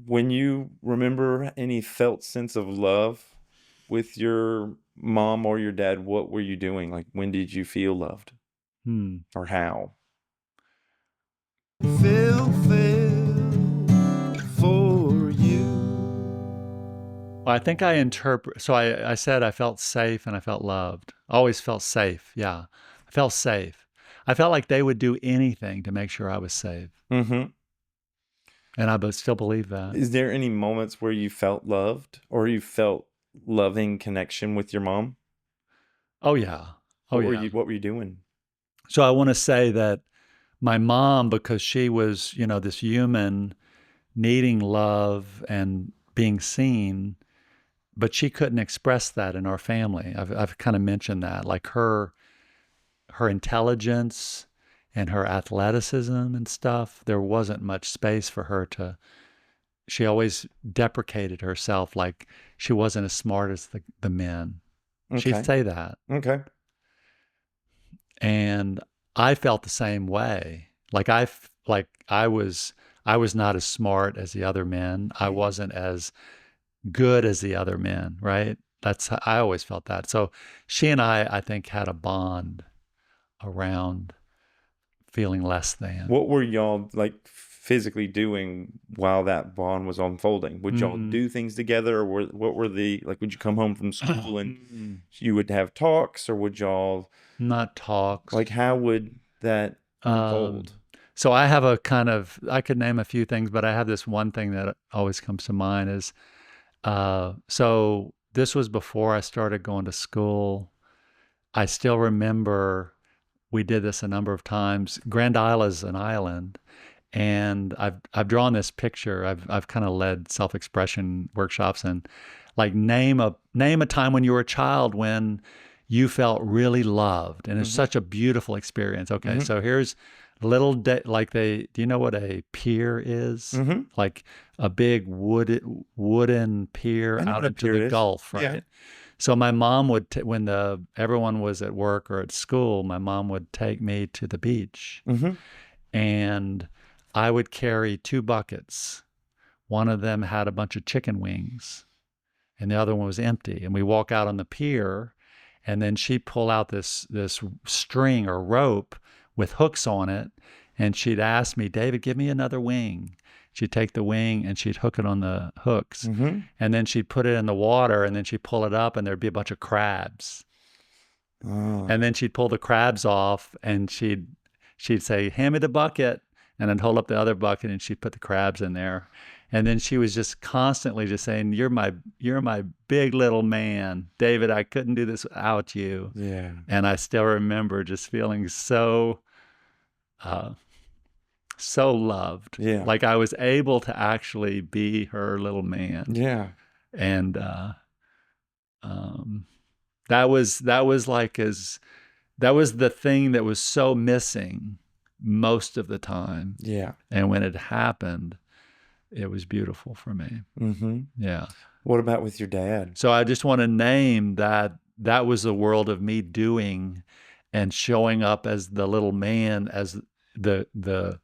When you remember any felt sense of love with your mom or your dad, what were you doing? Like, when did you feel loved Hmm. or how? Feel for you. Well, I think I interpret. So I said I felt safe and I felt loved. Always felt safe. Yeah, I felt safe. I felt like they would do anything to make sure I was safe, Mm-hmm. and I still believe that. Is there any moments where you felt loved or you felt loving connection with your mom? Oh yeah. Oh yeah. What were you doing? So I want to say that my mom, because she was, this human needing love and being seen, but she couldn't express that in our family. I've kind of mentioned that, like her intelligence and her athleticism and stuff. There wasn't much space for her to. She always deprecated herself, like she wasn't as smart as the men. She'd Okay. say that, Okay. and I felt the same way. Like I was not as smart as the other men. I wasn't as good as the other men, right? That's how I always felt that. So she and I think, had a bond around feeling less than. What were y'all like physically doing while that bond was unfolding? Would y'all Mm. do things together, or what were the like? Would you come home from school and Mm. you would have talks, or would y'all Not talks. like how would that Um, unfold? so I have a kind of, I could name a few things, but I have this one thing that always comes to mind is, so this was before I started going to school. I still remember we did this a number of times. Grand Isle is an island, and I've drawn this picture. I've kind of led self-expression workshops, and like name a time when you were a child when you felt really loved, and it's Mm-hmm. such a beautiful experience. Okay, Mm-hmm. so here's like they. Do you know what a pier is? Mm-hmm. Like a big wooden pier I know out what a into peer the is. Gulf, Yeah. right? So my mom would, when everyone was at work or at school, my mom would take me to the beach, Mm-hmm. and I would carry two buckets. One of them had a bunch of chicken wings, and the other one was empty. And we walk out on the pier, and then she'd pull out this string or rope with hooks on it, and she'd ask me, David, give me another wing. She'd take the wing and she'd hook it on the hooks, Mm-hmm. and then she'd put it in the water, and then she'd pull it up, and there'd be a bunch of crabs. Oh. And then she'd pull the crabs off, and she'd say, hand me the bucket, and then hold up the other bucket, and she'd put the crabs in there. And then she was just constantly just saying, you're my big little man, David. I couldn't do this without you. Yeah. And I still remember just feeling uh, so loved, Yeah. like I was able to actually be her little man. Yeah. And um, that was like as that was the thing that was so missing most of the time. Yeah. And when it happened, it was beautiful for me. Mm-hmm. Yeah. What about with your dad? So I just want to name that was the world of me doing and showing up as the little man, as the the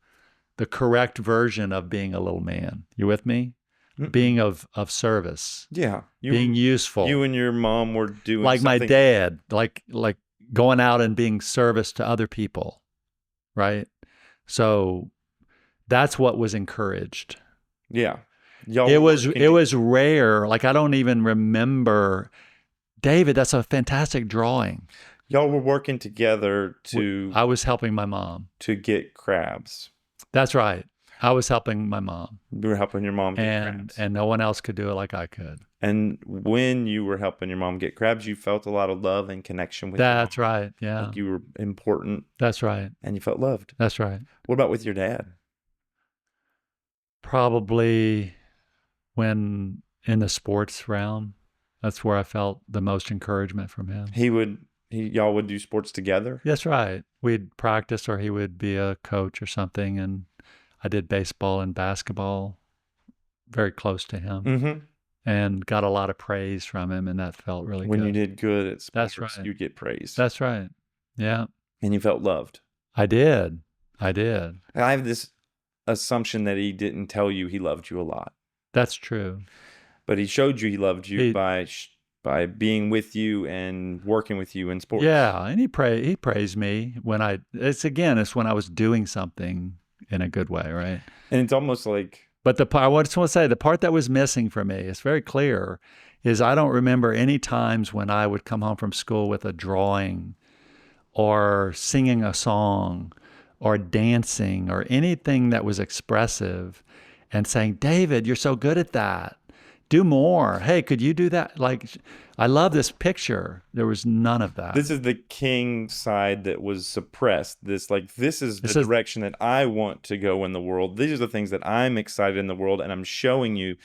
the correct version of being a little man. You with me? Mm-mm. Being of service, Yeah. being You useful. and your mom were doing Like my something. dad, like going out and being service to other people, right? So that's what was encouraged. Yeah. Y'all It were was working it was rare. Like I don't even remember. David, that's a fantastic drawing. y'all were working together to I was helping my mom. get crabs. That's right. I was helping my mom, You were helping your mom get and crabs. and no one else could do it like I could. And when you were helping your mom get crabs, you felt a lot of love and connection with your That's mom. right. Yeah. Like you were important That's right. and you felt loved. That's right. What about with your dad? Probably when in the sports realm, that's where I felt the most encouragement from him. Y'all would do sports together? That's right. We'd practice, or he would be a coach or something, and I did baseball and basketball very close to him, Mm-hmm. and got a lot of praise from him, and that felt really When you good. did good at That's sports, right. you'd get praise. That's right. Yeah, And you felt loved. I did. I did. I have this assumption that he didn't tell you he loved you a lot. That's true. But he showed you he loved you He, by being with you and working with you in sports. yeah, and he praised me when it's when I was doing something in a good way, right? And it's almost like But I just want to say the part that was missing for me, it's very clear, is I don't remember any times when I would come home from school with a drawing or singing a song or dancing or anything that was expressive and saying, David, you're so good at that. Do more. Hey, could you do that? Like, I love this picture. There was none of that. this is the king side that was suppressed. This is This the is, direction that I want to go in the world. These are the things that I'm excited in the world, and I'm showing you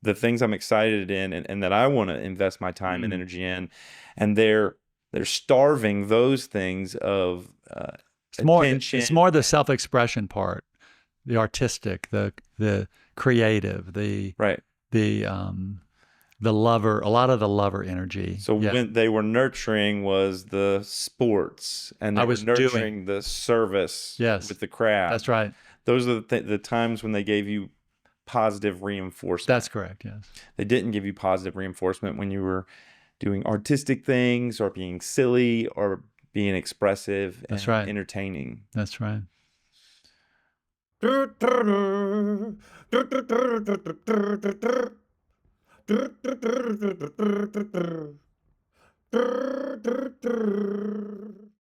the things I'm excited in and that I want to invest my time and energy in. And they're starving those things of attention. it's more the self-expression part, the artistic, the creative, Right. the lover, a lot of the lover energy. So Yeah. when they were nurturing was the sports, and they I were was nurturing the service Yes, with the craft. that's right. Those are the times when they gave you positive reinforcement. That's correct. Yes. They didn't give you positive reinforcement when you were doing artistic things or being silly or being expressive That's and right. entertaining. That's right.